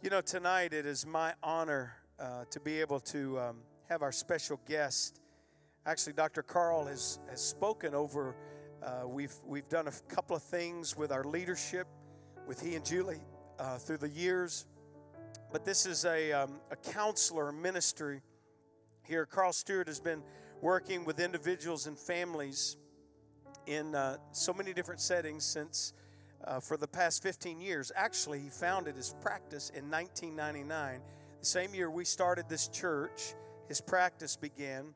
You know, tonight it is my honor to be able to have our special guest. Actually, Dr. Carl has spoken over. We've done a couple of things with our leadership, with he and Julie through the years. But this is a counselor ministry here. Carl Stewart has been working with individuals and families in so many different settings since for the past 15 years. Actually, he founded his practice in 1999. The same year we started this church, his practice began.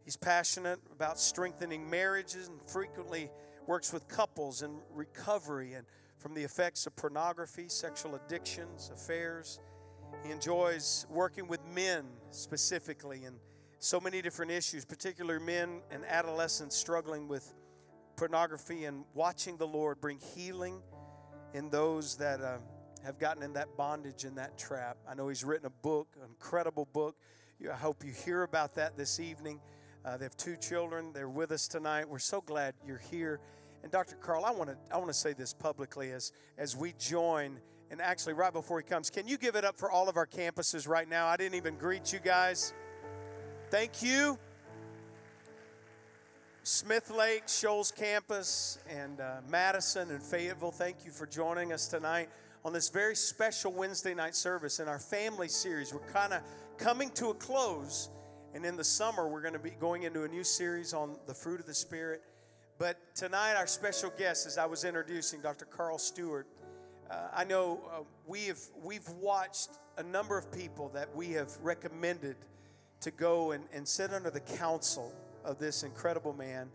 He's passionate about strengthening marriages and frequently works with couples in recovery and from the effects of pornography, sexual addictions, affairs. He enjoys working with men specifically in so many different issues, particularly men and adolescents struggling with pornography, and watching the Lord bring healing in those that have gotten in that bondage and that trap. I know he's written a book, an incredible book. I hope you hear about that this evening. They have 2 children. They're with us tonight. We're so glad you're here. And Dr. Carl, I want to say this publicly as we join, and actually right before he comes, can you give it up for all of our campuses right now? I didn't even greet you guys. Thank you. Smith Lake, Shoals Campus, and Madison and Fayetteville, thank you for joining us tonight on this very special Wednesday night service in our family series. We're kind of coming to a close, and in the summer we're going to be going into a new series on the fruit of the Spirit. But tonight our special guest, as I was introducing, Dr. Carl Stewart, I know we've watched a number of people that we have recommended to go and sit under the counsel of this incredible man.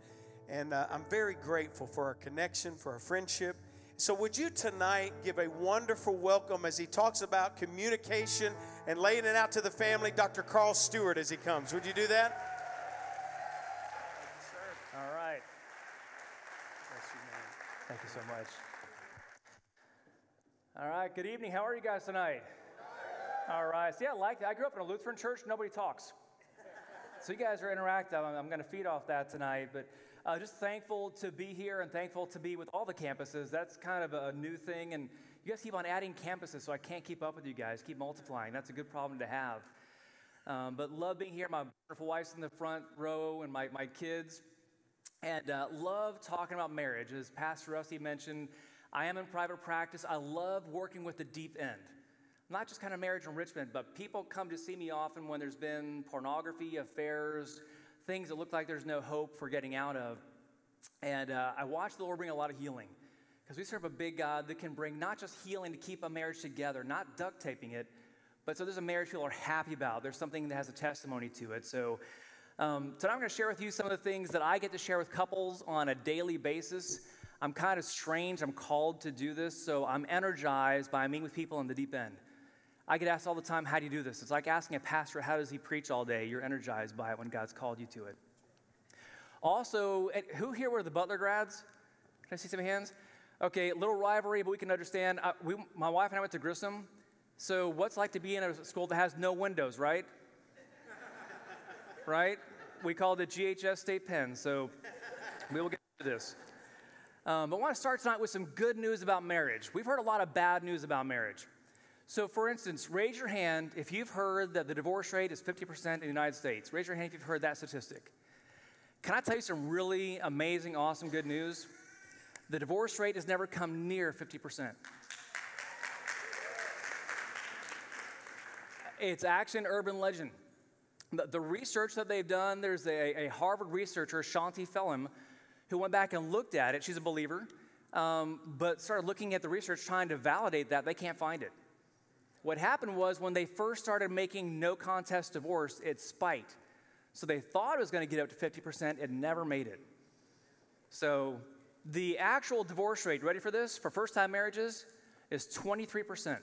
And I'm very grateful for our connection, for our friendship. So would you tonight give a wonderful welcome as he talks about communication and laying it out to the family, Dr. Carl Stewart, as he comes. Would you do that? All right. Thank you so much. All right, good evening. How are you guys tonight? All right. So yeah, I grew up in a Lutheran church. Nobody talks. So you guys are interactive. I'm going to feed off that tonight. But just thankful to be here and thankful to be with all the campuses. That's kind of a new thing. And you guys keep on adding campuses, so I can't keep up with you guys. Keep multiplying. That's a good problem to have. But love being here. My wonderful wife's in the front row and my kids. And love talking about marriage. As Pastor Rusty mentioned, I am in private practice. I love working with the deep end. Not just kind of marriage enrichment, but people come to see me often when there's been pornography, affairs, things that look like there's no hope for getting out of. And I watch the Lord bring a lot of healing, because we serve a big God that can bring not just healing to keep a marriage together, not duct taping it, but so there's a marriage people are happy about. There's something that has a testimony to it. So tonight I'm going to share with you some of the things that I get to share with couples on a daily basis. I'm kind of strange. I'm called to do this, so I'm energized by meeting with people in the deep end. I get asked all the time, how do you do this? It's like asking a pastor, how does he preach all day? You're energized by it when God's called you to it. Also, who here were the Butler grads? Can I see some hands? Okay, little rivalry, but we can understand. My wife and I went to Grissom, so what's it like to be in a school that has no windows, right? Right? We called it GHS State Penn, so we will get to this. But I want to start tonight with some good news about marriage. We've heard a lot of bad news about marriage. So, for instance, raise your hand if you've heard that the divorce rate is 50% in the United States. Raise your hand if you've heard that statistic. Can I tell you some really amazing, awesome good news? The divorce rate has never come near 50%. It's actually an urban legend. The research that they've done, there's a Harvard researcher, Shanti Phelan, who went back and looked at it. She's a believer, but started looking at the research, trying to validate that. They can't find it. What happened was when they first started making no contest divorce, it spiked. So they thought it was going to get up to 50%. It never made it. So the actual divorce rate, ready for this, for first-time marriages, is 23%.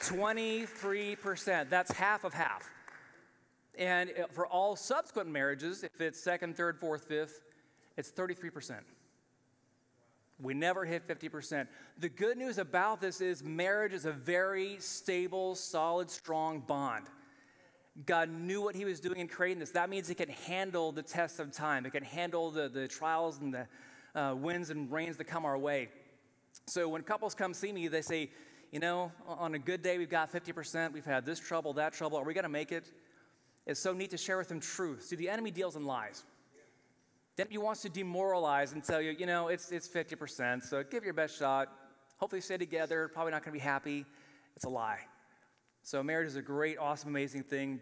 23%. That's half of half. And for all subsequent marriages, if it's second, third, fourth, fifth, it's 33%. We never hit 50%. The good news about this is marriage is a very stable, solid, strong bond. God knew what he was doing in creating this. That means it can handle the test of time. It can handle the trials and the winds and rains that come our way. So when couples come see me, they say, on a good day, we've got 50%. We've had this trouble, that trouble. Are we going to make it? It's so neat to share with them truth. See, the enemy deals in lies. The enemy wants to demoralize and tell you, it's 50%, so give it your best shot. Hopefully stay together. Probably not going to be happy. It's a lie. So marriage is a great, awesome, amazing thing.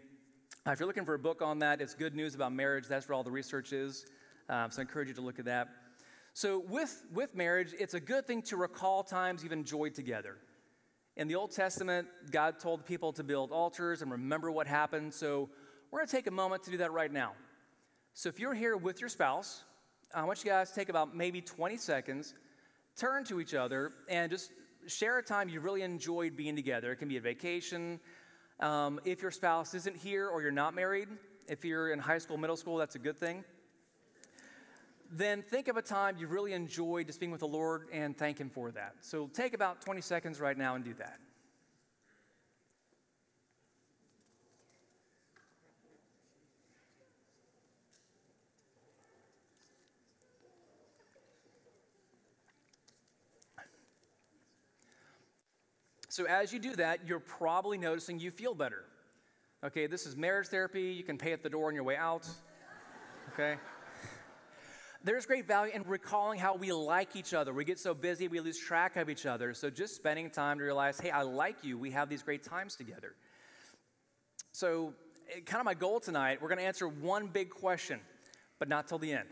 If you're looking for a book on that, it's Good News About Marriage. That's where all the research is. So I encourage you to look at that. So with marriage, it's a good thing to recall times you've enjoyed together. In the Old Testament, God told people to build altars and remember what happened. So we're going to take a moment to do that right now. So if you're here with your spouse, I want you guys to take about maybe 20 seconds, turn to each other, and just share a time you really enjoyed being together. It can be a vacation. If your spouse isn't here or you're not married, if you're in high school, middle school, that's a good thing. Then think of a time you really enjoyed just being with the Lord and thank Him for that. So take about 20 seconds right now and do that. So as you do that, you're probably noticing you feel better. Okay, this is marriage therapy. You can pay at the door on your way out. Okay? There's great value in recalling how we like each other. We get so busy, we lose track of each other. So just spending time to realize, hey, I like you. We have these great times together. So kind of my goal tonight, we're going to answer one big question, but not till the end.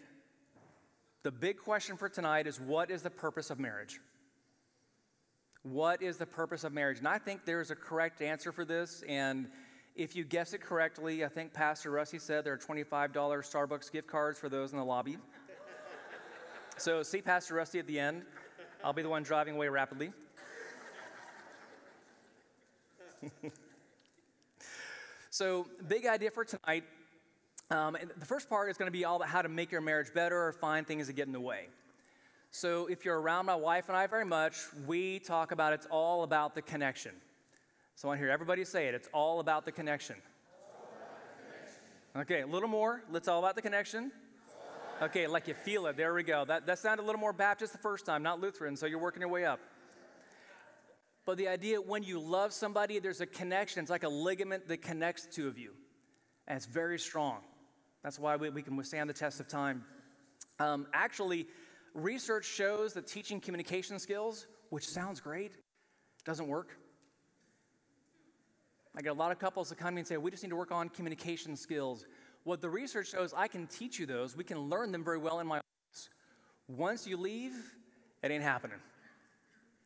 The big question for tonight is, what is the purpose of marriage? What is the purpose of marriage? And I think there's a correct answer for this. And if you guess it correctly, I think Pastor Rusty said there are $25 Starbucks gift cards for those in the lobby. So see Pastor Rusty at the end. I'll be the one driving away rapidly. So big idea for tonight. And the first part is going to be all about how to make your marriage better or find things that get in the way. So if you're around my wife and I very much, we talk about it's all about the connection. So I want to hear everybody say it. It's all about the connection. Okay, a little more. It's all about the connection. Okay, like you feel it. There we go. That sounded a little more Baptist the first time, not Lutheran, so you're working your way up. But the idea, when you love somebody, there's a connection. It's like a ligament that connects the two of you. And it's very strong. That's why we can withstand the test of time. Actually, research shows that teaching communication skills, which sounds great, doesn't work. I get a lot of couples that come to me and say, we just need to work on communication skills. What the research shows, I can teach you those. We can learn them very well in my office. Once you leave, it ain't happening.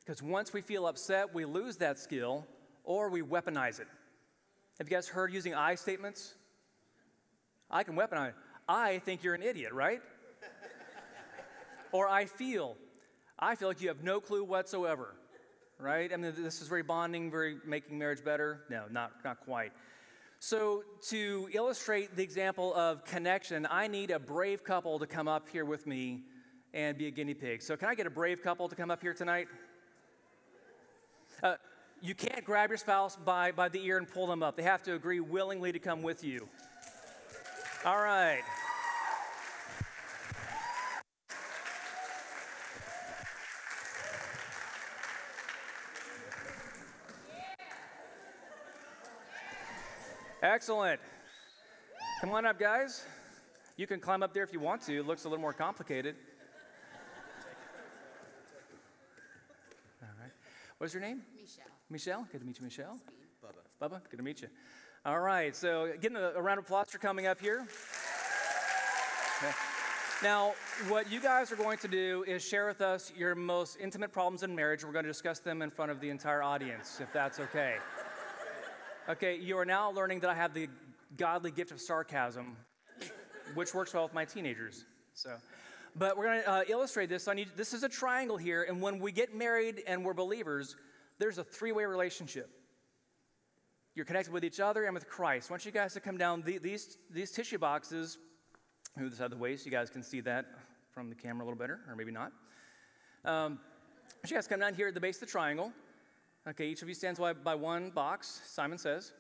Because once we feel upset, we lose that skill or we weaponize it. Have you guys heard using I statements? I can weaponize it. I think you're an idiot, right? Or I feel like you have no clue whatsoever, right? I mean, this is very bonding, very making marriage better. No, not quite. So to illustrate the example of connection, I need a brave couple to come up here with me and be a guinea pig. So can I get a brave couple to come up here tonight? You can't grab your spouse by the ear and pull them up. They have to agree willingly to come with you. All right. Excellent. Come on up, guys. You can climb up there if you want to. It looks a little more complicated. All right. What's your name? Michelle. Michelle? Good to meet you, Michelle. Bubba. Bubba, good to meet you. All right, so getting a round of applause for coming up here. Okay. Now, what you guys are going to do is share with us your most intimate problems in marriage. We're going to discuss them in front of the entire audience, if that's okay. Okay, you are now learning that I have the godly gift of sarcasm, which works well with my teenagers. But we're going to illustrate this. This is a triangle here, and when we get married and we're believers, there's a three-way relationship. You're connected with each other and with Christ. I want you guys to come down these tissue boxes. Move this out of the way so you guys can see that from the camera a little better, or maybe not. I want you guys to come down here at the base of the triangle. Okay, each of you stands by one box, Simon says.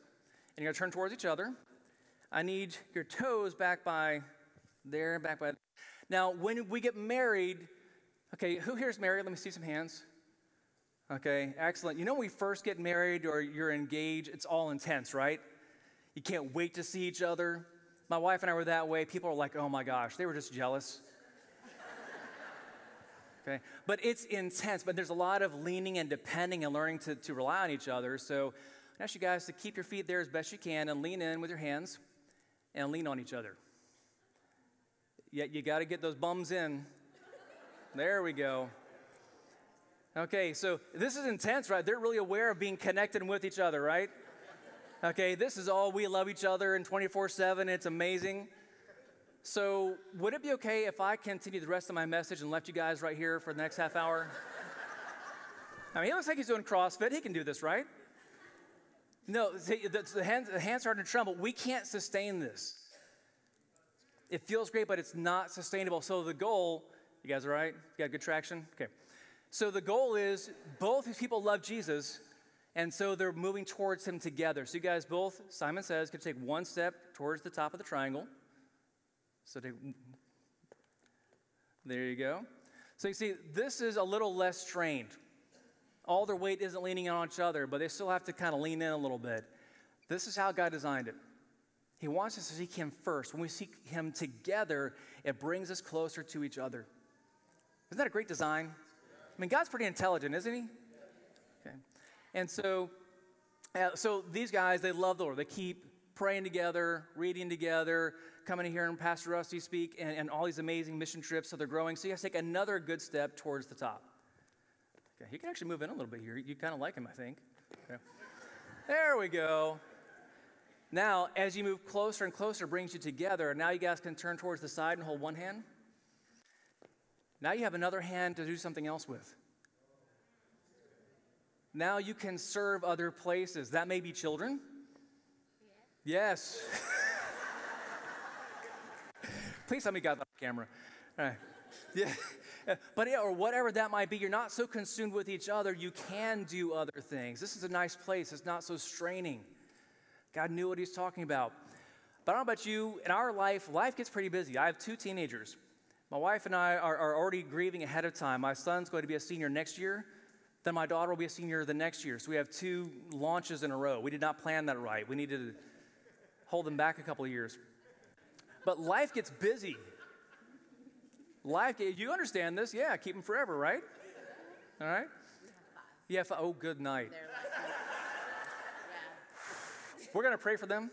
And you're going to turn towards each other. I need your toes back by there, back by... Now, when we get married, okay, who here is married? Let me see some hands. Okay, excellent. You know when we first get married or you're engaged, it's all intense, right? You can't wait to see each other. My wife and I were that way. People are like, oh my gosh, they were just jealous. Okay, but it's intense, but there's a lot of leaning and depending and learning to rely on each other. So I ask you guys to keep your feet there as best you can and lean in with your hands and lean on each other. Yet you got to get those bums in. There we go. Okay, so this is intense, right? They're really aware of being connected with each other, right? Okay, this is all we love each other and 24/7. It's amazing. So would it be okay if I continue the rest of my message and left you guys right here for the next half hour? I mean, he looks like he's doing CrossFit. He can do this, right? No, the hands starting to tremble. We can't sustain this. It feels great, but it's not sustainable. So the goal, you guys all right? You got good traction? Okay. So the goal is both these people love Jesus, and so they're moving towards him together. So you guys both, Simon says, could take one step towards the top of the triangle. So there you go. So you see, this is a little less strained. All their weight isn't leaning on each other, but they still have to kind of lean in a little bit. This is how God designed it. He wants us to seek him first. When we seek him together, it brings us closer to each other. Isn't that a great design? I mean, God's pretty intelligent, isn't he? Okay. And so these guys, they love the Lord. They keep praying together, reading together, coming in here and Pastor Rusty speak, and all these amazing mission trips, so they're growing. So you guys take another good step towards the top. Okay, you can actually move in a little bit here. You kind of like him, I think. Okay. There we go. Now, as you move closer and closer, it brings you together. Now you guys can turn towards the side and hold one hand. Now you have another hand to do something else with. Now you can serve other places. That may be children. Yes. Please tell me you got that on camera. All right. Yeah. But yeah, or whatever that might be, you're not so consumed with each other, you can do other things. This is a nice place. It's not so straining. God knew what he's talking about. But I don't know about you, in our life gets pretty busy. I have 2 teenagers. My wife and I are already grieving ahead of time. My son's going to be a senior next year. Then my daughter will be a senior the next year. So we have 2 launches in a row. We did not plan that right. We needed to hold them back a couple of years. But life gets busy. You understand this? Yeah, keep them forever, right? All right? Yeah, oh, good night. We're going to pray for them.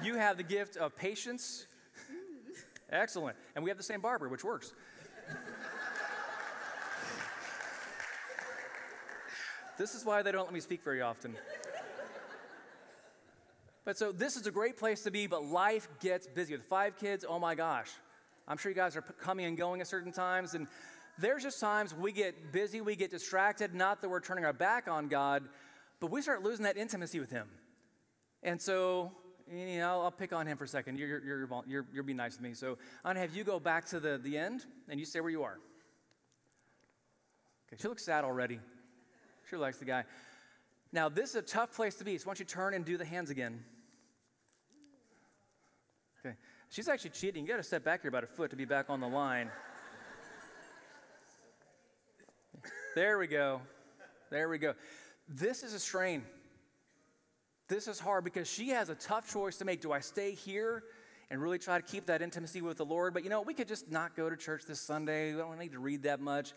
You have the gift of patience. Excellent. And we have the same barber, which works. This is why they don't let me speak very often. But so this is a great place to be, but life gets busy. With 5 kids, oh my gosh. I'm sure you guys are coming and going at certain times, and there's just times we get busy, we get distracted, not that we're turning our back on God, but we start losing that intimacy with him. And so, you know, I'll pick on him for a second. You're being nice to me. So I'm going to have you go back to the end, and you stay where you are. Okay, she looks sad already. She likes the guy. Now, this is a tough place to be, so why don't you turn and do the hands again. Okay. She's actually cheating. You got to step back here about a foot to be back on the line. There we go. There we go. This is a strain. This is hard because she has a tough choice to make. Do I stay here and really try to keep that intimacy with the Lord? But, you know, we could just not go to church this Sunday. We don't need to read that much.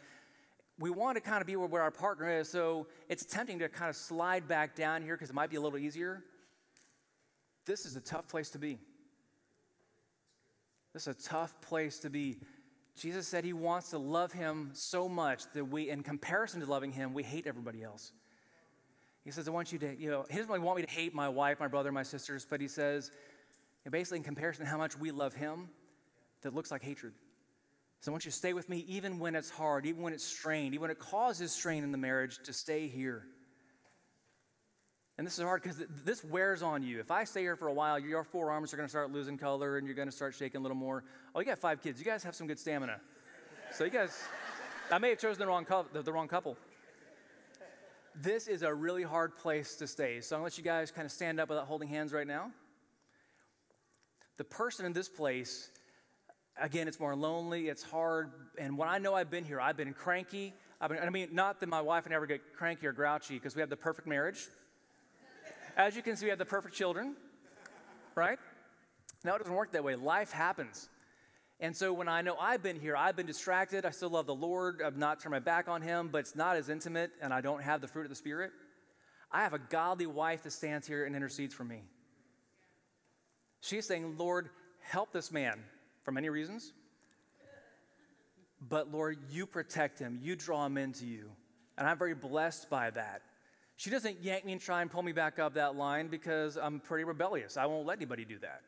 We want to kind of be where our partner is, so it's tempting to kind of slide back down here because it might be a little easier. This is a tough place to be. This is a tough place to be. Jesus said he wants to love him so much that we, in comparison to loving him, we hate everybody else. He says, I want you to, he doesn't really want me to hate my wife, my brother, my sisters, but he says, basically in comparison to how much we love him, that looks like hatred. So I want you to stay with me even when it's hard, even when it's strained, even when it causes strain in the marriage, to stay here. And this is hard because this wears on you. If I stay here for a while, your forearms are going to start losing color and you're going to start shaking a little more. Oh, you got 5 kids. You guys have some good stamina. So you guys, I may have chosen the wrong couple. This is a really hard place to stay. So I'm going to let you guys kind of stand up without holding hands right now. The person in this place, again, it's more lonely, it's hard. And when I know I've been here, I've been cranky, I mean, not that my wife and I ever get cranky or grouchy, because we have the perfect marriage. As you can see, we have the perfect children, right? No, it doesn't work that way. Life happens. And so when I know I've been here, I've been distracted, I still love the Lord, I've not turned my back on him, but it's not as intimate, and I don't have the fruit of the Spirit. I have a godly wife that stands here and intercedes for me. She's saying, Lord, help this man for many reasons. But Lord, you protect him. You draw him into you. And I'm very blessed by that. She doesn't yank me and try and pull me back up that line because I'm pretty rebellious. I won't let anybody do that.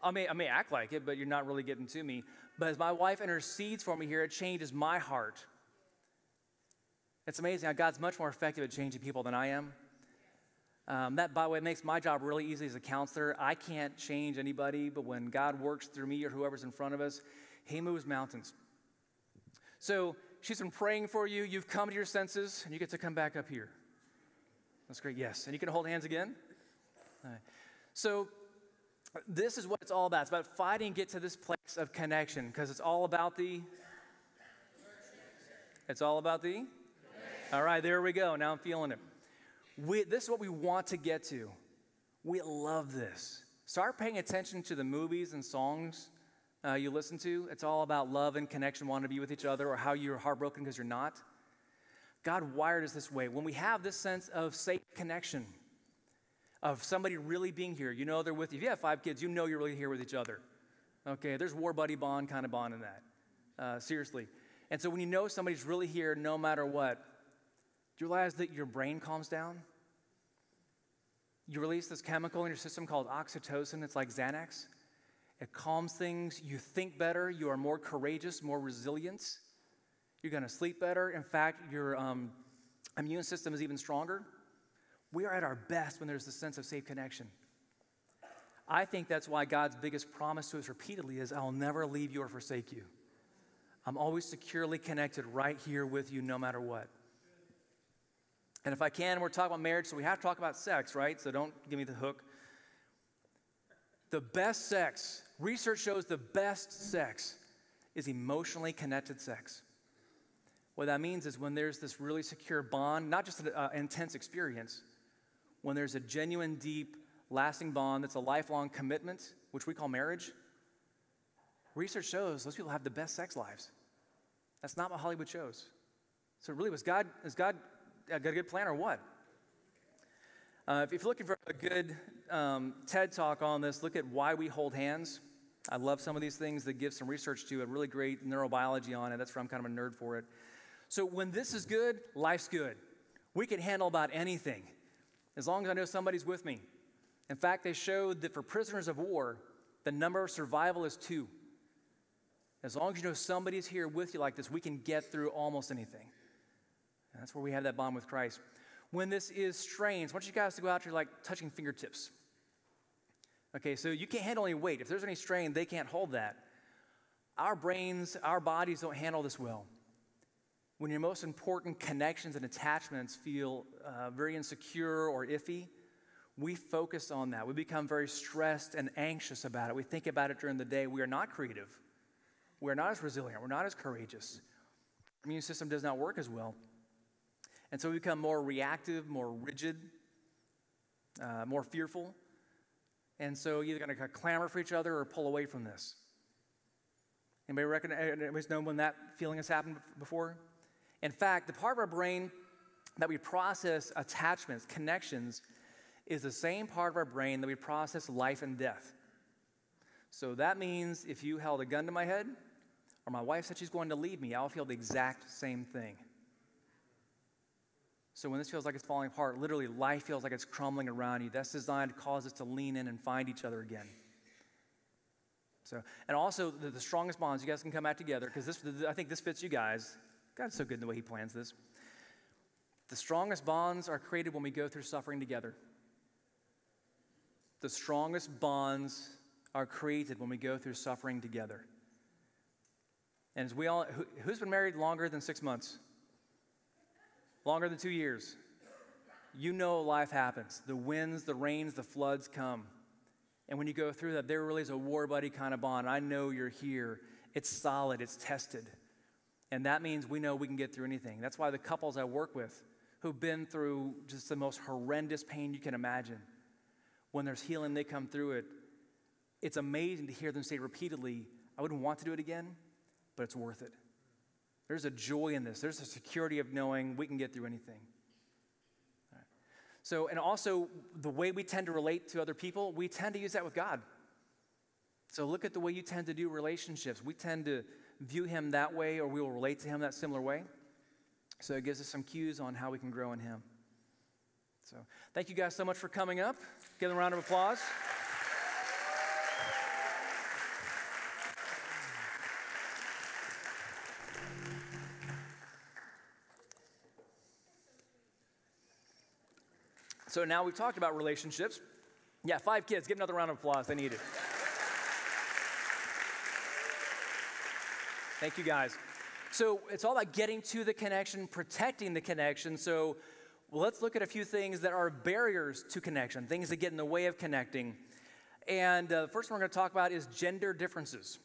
I may act like it, but you're not really getting to me. But as my wife intercedes for me here, it changes my heart. It's amazing how God's much more effective at changing people than I am. That, by the way, makes my job really easy as a counselor. I can't change anybody, but when God works through me or whoever's in front of us, he moves mountains. So she's been praying for you. You've come to your senses, and you get to come back up here. That's great, yes. And you can hold hands again. All right. So this is what it's all about. It's about fighting to get to this place of connection, because it's all about the... It's all about the... All right, there we go. Now I'm feeling it. This is what we want to get to. We love this. Start paying attention to the movies and songs you listen to. It's all about love and connection, wanting to be with each other, or how you're heartbroken because you're not. God wired us this way. When we have this sense of safe connection, of somebody really being here, you know they're with you. If you have 5 kids, you know you're really here with each other. Okay, there's war buddy bond kind of bond in that. Seriously. And so when you know somebody's really here no matter what, do you realize that your brain calms down? You release this chemical in your system called oxytocin. It's like Xanax. It calms things. You think better. You are more courageous, more resilient. You're going to sleep better. In fact, your immune system is even stronger. We are at our best when there's this sense of safe connection. I think that's why God's biggest promise to us repeatedly is, I'll never leave you or forsake you. I'm always securely connected right here with you no matter what. And if I can, we're talking about marriage, so we have to talk about sex, right? So don't give me the hook. The best sex, research shows the best sex is emotionally connected sex. What that means is when there's this really secure bond, not just an intense experience, when there's a genuine, deep, lasting bond that's a lifelong commitment, which we call marriage, research shows those people have the best sex lives. That's not what Hollywood shows. So really, is God got a good plan or what? If you're looking for a good TED Talk on this, look at Why We Hold Hands. I love some of these things that give some research to it, really great neurobiology on it. That's where I'm kind of a nerd for it. So when this is good, life's good. We can handle about anything as long as I know somebody's with me. In fact, they showed that for prisoners of war, the number of survival is 2. As long as you know somebody's here with you like this, we can get through almost anything. And that's where we have that bond with Christ. When this is strains, I want you guys to go out here like touching fingertips. Okay, so you can't handle any weight. If there's any strain, they can't hold that. Our brains, our bodies don't handle this well. When your most important connections and attachments feel very insecure or iffy, we focus on that. We become very stressed and anxious about it. We think about it during the day. We are not creative. We are not as resilient. We're not as courageous. Our immune system does not work as well. And so we become more reactive, more rigid, more fearful. And so you're either going to clamor for each other or pull away from this. Anybody know when that feeling has happened before? In fact, the part of our brain that we process attachments, connections, is the same part of our brain that we process life and death. So that means if you held a gun to my head, or my wife said she's going to leave me, I'll feel the exact same thing. So when this feels like it's falling apart, literally life feels like it's crumbling around you. That's designed to cause us to lean in and find each other again. So, and also the strongest bonds, you guys can come out together, because I think this fits you guys. God's so good in the way he plans this. The strongest bonds are created when we go through suffering together. The strongest bonds are created when we go through suffering together. And as we all, who's been married longer than 6 months? Longer than 2 years? You know life happens. The winds, the rains, the floods come. And when you go through that, there really is a war buddy kind of bond. I know you're here. It's solid. It's tested. And that means we know we can get through anything. That's why the couples I work with who've been through just the most horrendous pain you can imagine, when there's healing, they come through it. It's amazing to hear them say repeatedly, I wouldn't want to do it again, but it's worth it. There's a joy in this. There's a security of knowing we can get through anything. All right. So, and also the way we tend to relate to other people, we tend to use that with God. So look at the way you tend to do relationships. We tend to view him that way, or we will relate to him that similar way. So it gives us some cues on how we can grow in him. So thank you guys so much for coming up. Give them a round of applause. So now we've talked about relationships. Yeah, 5 kids. Give another round of applause. They need it. Thank you, guys. So it's all about getting to the connection, protecting the connection. So let's look at a few things that are barriers to connection, things that get in the way of connecting. And the first one we're going to talk about is gender differences.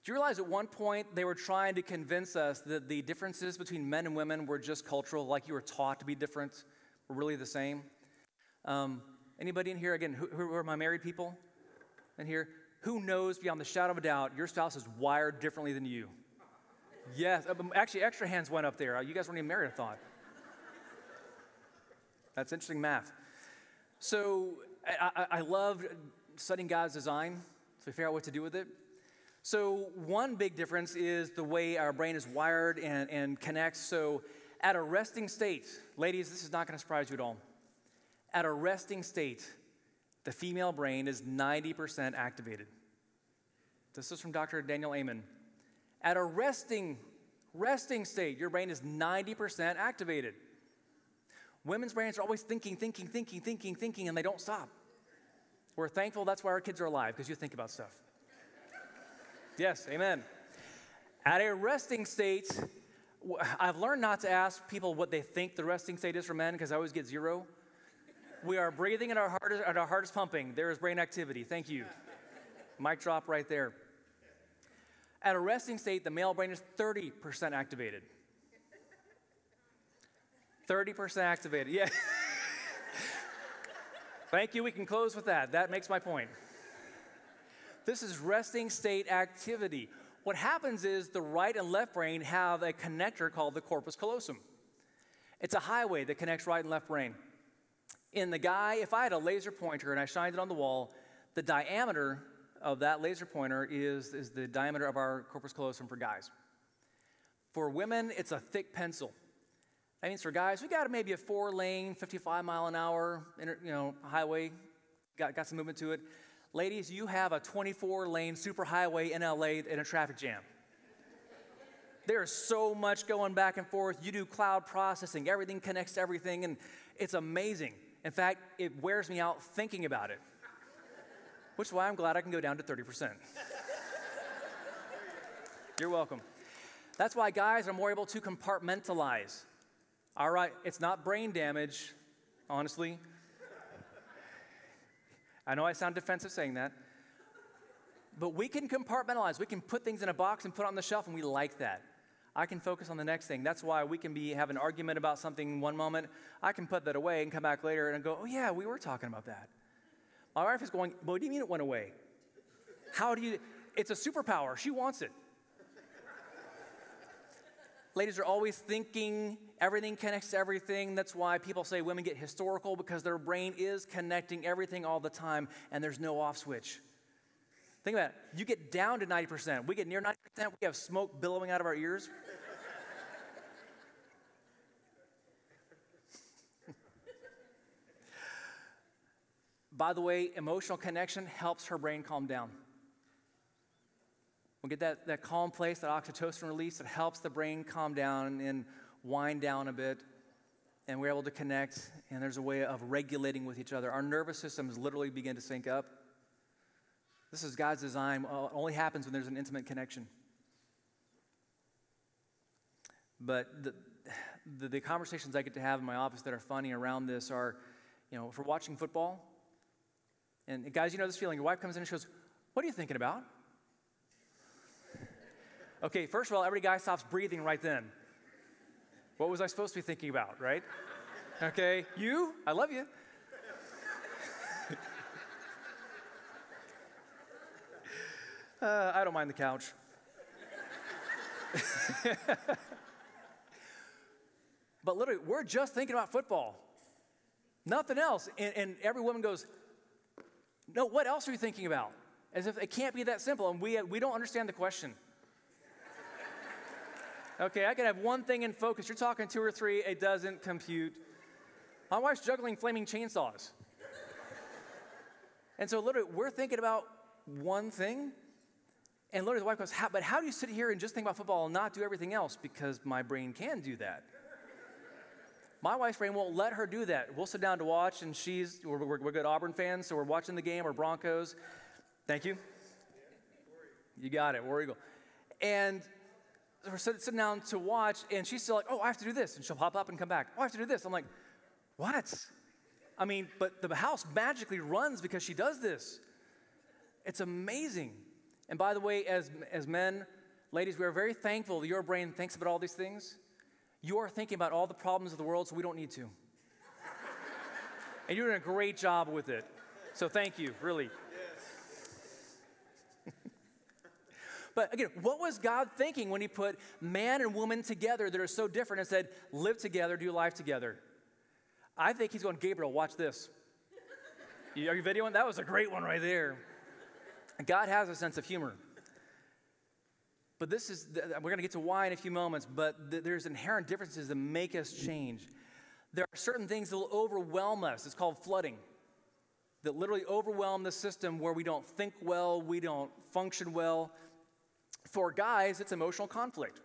Do you realize at one point they were trying to convince us that the differences between men and women were just cultural, like you were taught to be different, were really the same? Anybody in here, again, who are my married people in here? Who knows beyond the shadow of a doubt your spouse is wired differently than you? Yes, actually extra hands went up there. You guys weren't even married, I thought. That's interesting math. So I love studying God's design, so we figure out what to do with it. So one big difference is the way our brain is wired and connects. So at a resting state, ladies, this is not going to surprise you at all. At a resting state, the female brain is 90% activated. This is from Dr. Daniel Amen. At a resting state, your brain is 90% activated. Women's brains are always thinking, and they don't stop. We're thankful that's why our kids are alive, because you think about stuff. Yes, amen. At a resting state, I've learned not to ask people what they think the resting state is for men, because I always get 0. We are breathing and our heart is pumping. There is brain activity. Thank you. Mic drop right there. At a resting state, the male brain is 30% activated. 30% activated, yeah. Thank you, we can close with that. That makes my point. This is resting state activity. What happens is the right and left brain have a connector called the corpus callosum. It's a highway that connects right and left brain. In the guy, if I had a laser pointer and I shined it on the wall, the diameter of that laser pointer is the diameter of our corpus callosum for guys. For women, it's a thick pencil. That means for guys, we got maybe a 4-lane, 55-mile-an-hour, highway, got some movement to it. Ladies, you have a 24-lane superhighway in LA in a traffic jam. There's so much going back and forth. You do cloud processing. Everything connects to everything, and it's amazing. In fact, it wears me out thinking about it, which is why I'm glad I can go down to 30%. You're welcome. That's why guys are more able to compartmentalize. All right, it's not brain damage, honestly. I know I sound defensive saying that, but we can compartmentalize. We can put things in a box and put it on the shelf, and we like that. I can focus on the next thing. That's why we can have an argument about something one moment. I can put that away and come back later and go, oh yeah, we were talking about that. My wife is going, what do you mean it went away? It's a superpower. She wants it. Ladies are always thinking, everything connects to everything. That's why people say women get historical, because their brain is connecting everything all the time, and there's no off switch. Think about it. You get down to 90%. We get near 90%, we have smoke billowing out of our ears. By the way, emotional connection helps her brain calm down. We get that calm place, that oxytocin release, that helps the brain calm down and wind down a bit. And we're able to connect, and there's a way of regulating with each other. Our nervous systems literally begin to sync up. This is God's design. It only happens when there's an intimate connection. But the conversations I get to have in my office that are funny around this are, if we're watching football, and guys, you know this feeling. Your wife comes in and she goes, what are you thinking about? Okay, first of all, every guy stops breathing right then. What was I supposed to be thinking about, right? Okay, you, I love you. I don't mind the couch. But literally, we're just thinking about football. Nothing else. And every woman goes, no, what else are you thinking about? As if it can't be that simple, and we don't understand the question. Okay, I can have one thing in focus. You're talking 2 or 3, it doesn't compute. My wife's juggling flaming chainsaws. And so literally, we're thinking about one thing, and literally the wife goes, but how do you sit here and just think about football and not do everything else? Because my brain can do that. My wife's brain won't let her do that. We'll sit down to watch, and we're good Auburn fans, so we're watching the game, or Broncos. Thank you. You got it, War Eagle. And we're sitting down to watch, and she's still like, oh, I have to do this. And she'll pop up and come back. Oh, I have to do this. I'm like, what? I mean, but the house magically runs because she does this. It's amazing. And by the way, as men, ladies, we are very thankful that your brain thinks about all these things. You are thinking about all the problems of the world, so we don't need to. And you're doing a great job with it. So thank you, really. But again, what was God thinking when he put man and woman together that are so different and said, live together, do life together? I think he's going, Gabriel, watch this. Are you videoing? That was a great one right there. God has a sense of humor. But we're going to get to why in a few moments, but there's inherent differences that make us change. There are certain things that will overwhelm us. It's called flooding. That literally overwhelm the system where we don't think well, we don't function well. For guys, it's emotional conflict.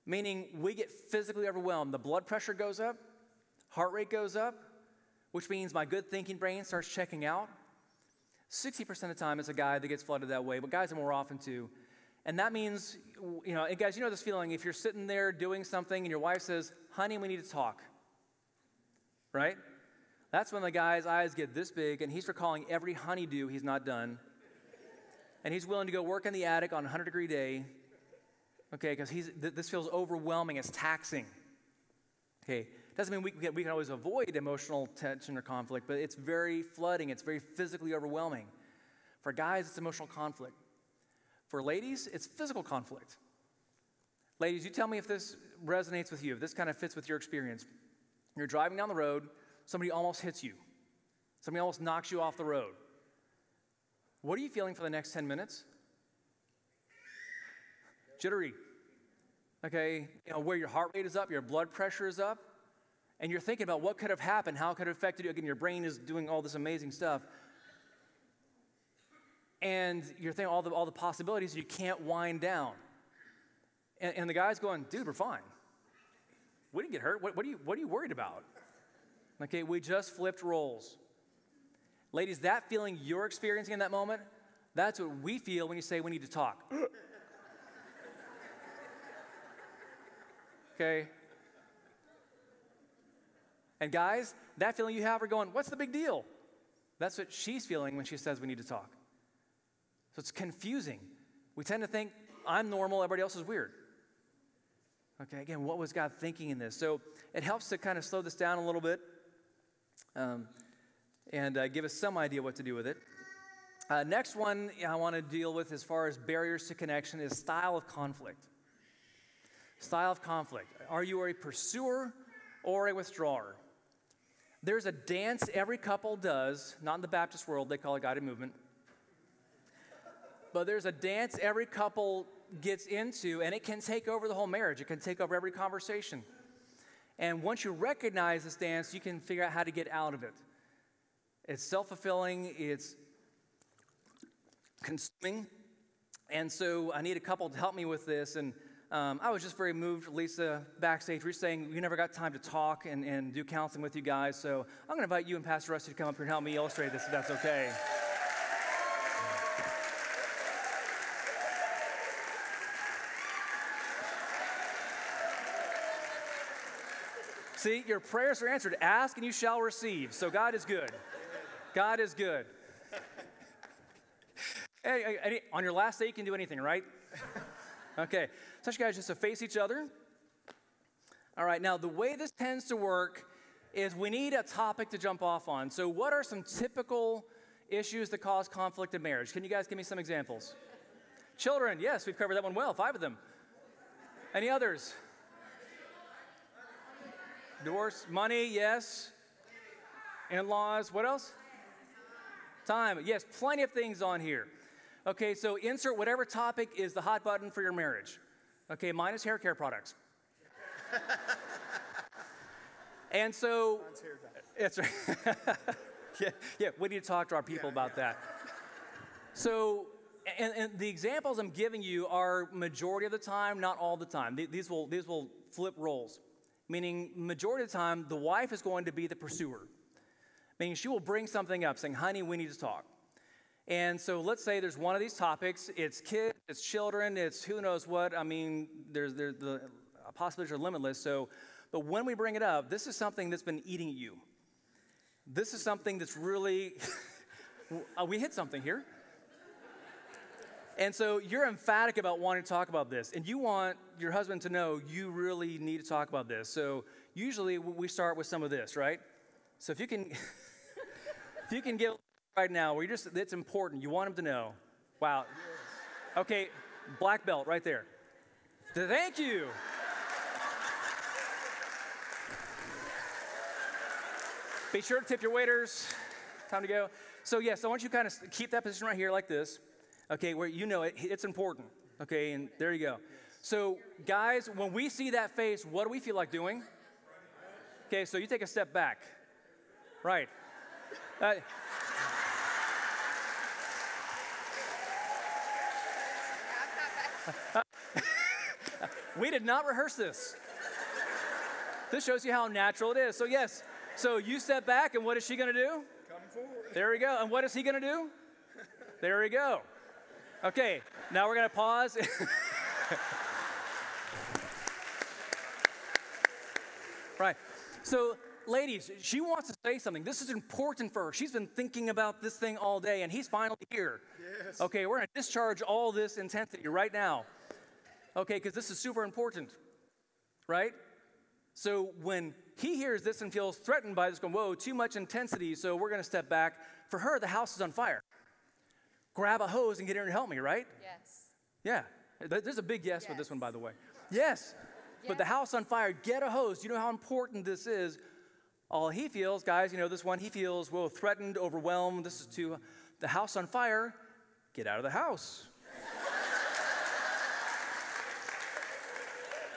Meaning we get physically overwhelmed. The blood pressure goes up, heart rate goes up, which means my good thinking brain starts checking out. 60% of the time it's a guy that gets flooded that way, but guys are more often too. And that means, and guys, you know this feeling, if you're sitting there doing something and your wife says, honey, we need to talk, right? That's when the guy's eyes get this big and he's recalling every honeydew he's not done. And he's willing to go work in the attic on a 100-degree day, okay, because this feels overwhelming, it's taxing. Okay, doesn't mean we can always avoid emotional tension or conflict, but it's very flooding, it's very physically overwhelming. For guys, it's emotional conflict. For ladies, it's physical conflict. Ladies, you tell me if this resonates with you, if this kind of fits with your experience. You're driving down the road, somebody almost hits you. Somebody almost knocks you off the road. What are you feeling for the next 10 minutes? Jittery. Okay, where your heart rate is up, your blood pressure is up, and you're thinking about what could have happened, how it could have affected you. Again, your brain is doing all this amazing stuff. And you're thinking all the possibilities, you can't wind down. And the guy's going, dude, we're fine. We didn't get hurt. What are you worried about? Okay, we just flipped roles. Ladies, that feeling you're experiencing in that moment, that's what we feel when you say we need to talk. Okay? And guys, that feeling you have are going, what's the big deal? That's what she's feeling when she says we need to talk. So it's confusing. We tend to think, I'm normal, everybody else is weird. Okay, again, what was God thinking in this? So it helps to kind of slow this down a little bit. And give us some idea what to do with it. Next one I want to deal with as far as barriers to connection is style of conflict. Style of conflict. Are you a pursuer or a withdrawer? There's a dance every couple does, not in the Baptist world, they call it guided movement. But there's a dance every couple gets into, and it can take over the whole marriage. It can take over every conversation. And once you recognize this dance, you can figure out how to get out of it. It's self-fulfilling, it's consuming, and so I need a couple to help me with this, and I was just very moved, Lisa, backstage. We were saying you never got time to talk and do counseling with you guys, so I'm going to invite you and Pastor Rusty to come up here and help me illustrate this, if that's okay. See, your prayers are answered. Ask and you shall receive, so God is good. God is good. Hey, on your last day, you can do anything, right? Okay, so you guys just to face each other. All right, now the way this tends to work is we need a topic to jump off on. So what are some typical issues that cause conflict in marriage? Can you guys give me some examples? Children, yes, we've covered that one well, 5 of them. Any others? Divorce, money, yes. In-laws, what else? Time, yes, plenty of things on here. Okay, so insert whatever topic is the hot button for your marriage. Okay, mine is hair care products. And so, it's right. yeah, we need to talk to our people about that. So, and the examples I'm giving you are majority of the time, not all the time. These will flip roles, meaning majority of the time, the wife is going to be the pursuer, meaning she will bring something up, saying, honey, we need to talk. And so let's say there's one of these topics. It's kids, it's children, it's who knows what. I mean, there's the possibilities are limitless. So, but when we bring it up, this is something that's been eating at you. This is something that's really, we hit something here. And so you're emphatic about wanting to talk about this, and you want your husband to know you really need to talk about this. So usually we start with some of this, right? So if you can, if you can give right now, where it's important, you want him to know. Wow. Okay, black belt right there. Thank you. Be sure to tip your waiters. Time to go. So yes, I want you to kind of keep that position right here like this. Okay, where you know it's important. Okay, and there you go. So guys, when we see that face, what do we feel like doing? Okay, so you take a step back. Right. We did not rehearse this. This shows you how natural it is. So yes, so you step back, and what is she going to do? Come forward. There we go. And what is he going to do? There we go. Okay, now we're going to pause. Right. So, ladies, she wants to say something. This is important for her. She's been thinking about this thing all day, and he's finally here. Yes. Okay, we're going to discharge all this intensity right now. Okay, because this is super important, right? So when he hears this and feels threatened by this, going, whoa, too much intensity, so we're going to step back. For her, the house is on fire. Grab a hose and get in and help me, right? Yes. Yeah. There's a big yes with this one, by the way. Yes. But the house on fire, get a hose. You know how important this is. All he feels, guys, you know this one, he feels, whoa, threatened, overwhelmed. This is too, the house on fire, get out of the house.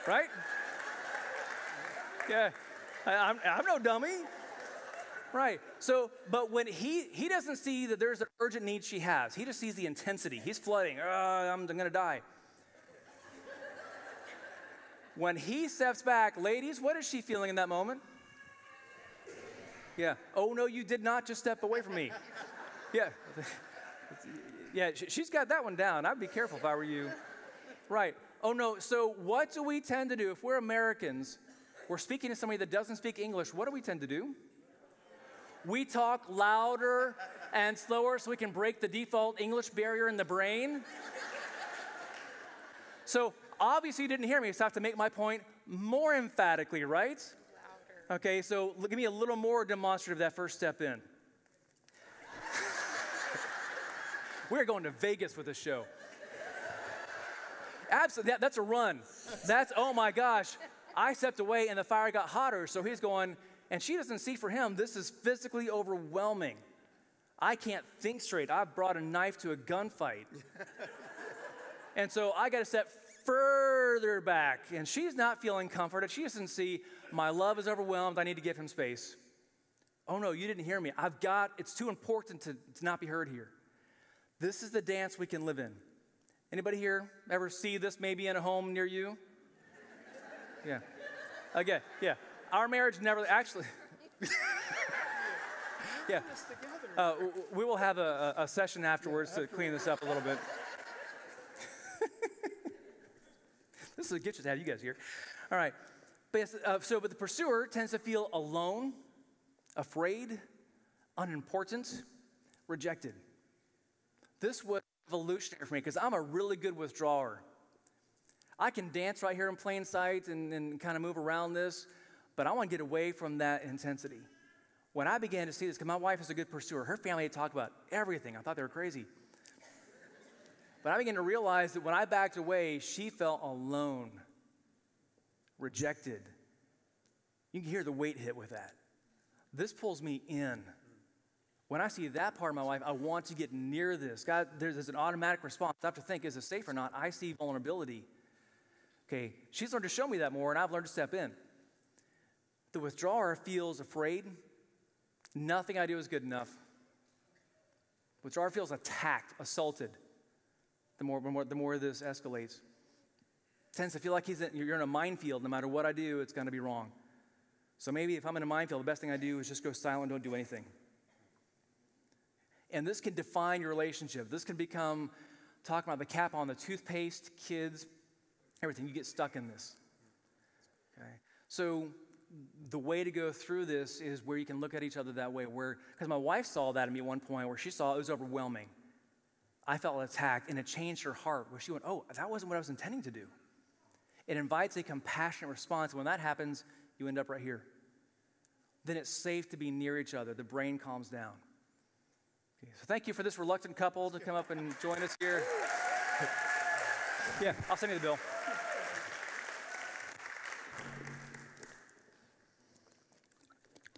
Right? Yeah. I'm no dummy. Right. So, but when he doesn't see that there's an urgent need she has. He just sees the intensity. He's flooding. I'm going to die. When he steps back, ladies, what is she feeling in that moment? Yeah. Oh, no, you did not just step away from me. Yeah. Yeah, she's got that one down. I'd be careful if I were you. Right. Oh, no. So what do we tend to do? If we're Americans, we're speaking to somebody that doesn't speak English, what do we tend to do? We talk louder and slower so we can break the default English barrier in the brain. So obviously you didn't hear me, so I have to make my point more emphatically, right? Louder. Okay, so give me a little more demonstrative that first step in. We're going to Vegas with this show. Absolutely, that's a run. That's, oh my gosh. I stepped away and the fire got hotter, so he's going, and she doesn't see for him, this is physically overwhelming. I can't think straight. I've brought a knife to a gunfight. And so I got to step further back, and she's not feeling comforted. She doesn't see, my love is overwhelmed. I need to give him space. Oh no, you didn't hear me. It's too important to not be heard here. This is the dance we can live in. Anybody here ever see this maybe in a home near you? Yeah. Again, yeah. Our marriage never actually. Yeah. We will have a session afterwards to clean this up a little bit. This is a gift to have you guys here. All right. But yes, but the pursuer tends to feel alone, afraid, unimportant, rejected. This was evolutionary for me because I'm a really good withdrawer. I can dance right here in plain sight and kind of move around this, but I want to get away from that intensity. When I began to see this, because my wife is a good pursuer, her family had talked about everything. I thought they were crazy. But I began to realize that when I backed away, she felt alone, rejected. You can hear the weight hit with that. This pulls me in. When I see that part of my life, I want to get near this. God, there's an automatic response. I have to think, is it safe or not? I see vulnerability. Okay, she's learned to show me that more, and I've learned to step in. The withdrawer feels afraid. Nothing I do is good enough. Withdrawer feels attacked, assaulted. The more this escalates. Tends to feel like you're in a minefield. No matter what I do, it's going to be wrong. So maybe if I'm in a minefield, the best thing I do is just go silent, don't do anything. And this can define your relationship. This can become talking about the cap on the toothpaste, kids, everything. You get stuck in this. Okay? So the way to go through this is where you can look at each other that way. Because my wife saw that in me at one point where she saw it was overwhelming. I felt attacked, and it changed her heart where she went, oh, that wasn't what I was intending to do. It invites a compassionate response. When that happens, you end up right here. Then it's safe to be near each other. The brain calms down. Okay, so thank you for this reluctant couple to come up and join us here. Yeah, I'll send you the bill.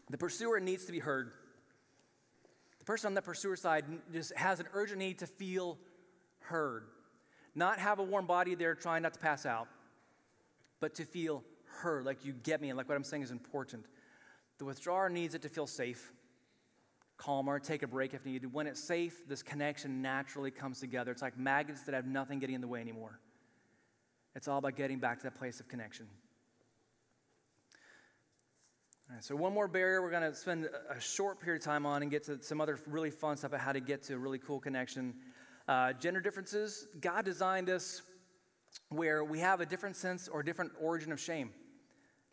The pursuer needs to be heard. The person on the pursuer side just has an urgent need to feel heard. Not have a warm body there trying not to pass out, but to feel heard, like you get me and like what I'm saying is important. The withdrawer needs it to feel safe, calmer, take a break if needed. When it's safe, this connection naturally comes together. It's like magnets that have nothing getting in the way anymore. It's all about getting back to that place of connection. All right, so one more barrier we're going to spend a short period of time on and get to some other really fun stuff about how to get to a really cool connection. Gender differences. God designed us where we have a different sense or different origin of shame.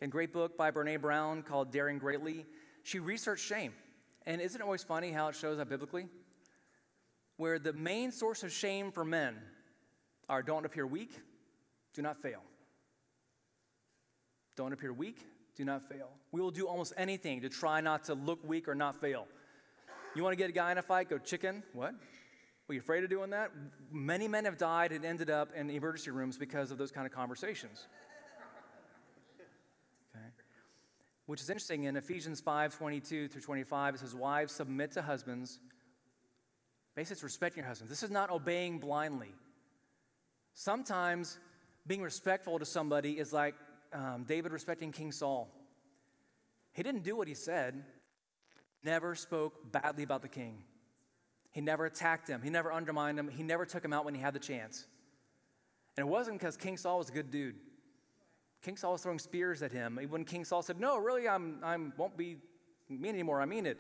A great book by Brene Brown called Daring Greatly. She researched shame. And isn't it always funny how it shows up biblically? Where the main source of shame for men are don't appear weak, do not fail. Don't appear weak, do not fail. We will do almost anything to try not to look weak or not fail. You want to get a guy in a fight, go chicken? What? Were you afraid of doing that? Many men have died and ended up in emergency rooms because of those kind of conversations. Okay. Which is interesting. In Ephesians 5:22 through 25, it says, wives, submit to husbands. Basically, it's respecting your husbands. This is not obeying blindly. Sometimes being respectful to somebody is like David respecting King Saul. He didn't do what he said, never spoke badly about the king. He never attacked him. He never undermined him. He never took him out when he had the chance. And it wasn't because King Saul was a good dude. King Saul was throwing spears at him. When King Saul said, no, really, I won't be mean anymore. I mean it.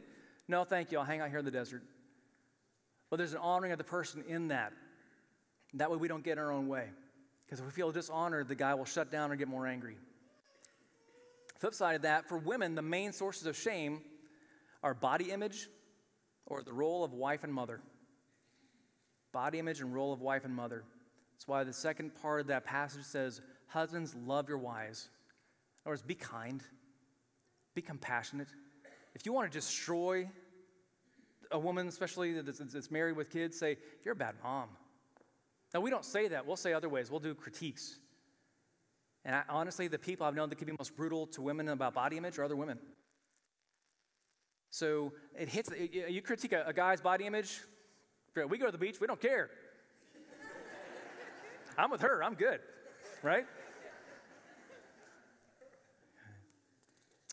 No, thank you. I'll hang out here in the desert. But there's an honoring of the person in that. That way we don't get in our own way. Because if we feel dishonored, the guy will shut down or get more angry. Flip side of that, for women, the main sources of shame are body image or the role of wife and mother. Body image and role of wife and mother. That's why the second part of that passage says, husbands, love your wives. In other words, be kind. Be compassionate. If you want to destroy a woman, especially that's married with kids, say, you're a bad mom. Now, we don't say that. We'll say other ways. We'll do critiques. And honestly, the people I've known that can be most brutal to women about body image are other women. So it hits, you critique a guy's body image, we go to the beach, we don't care. I'm with her, I'm good, right?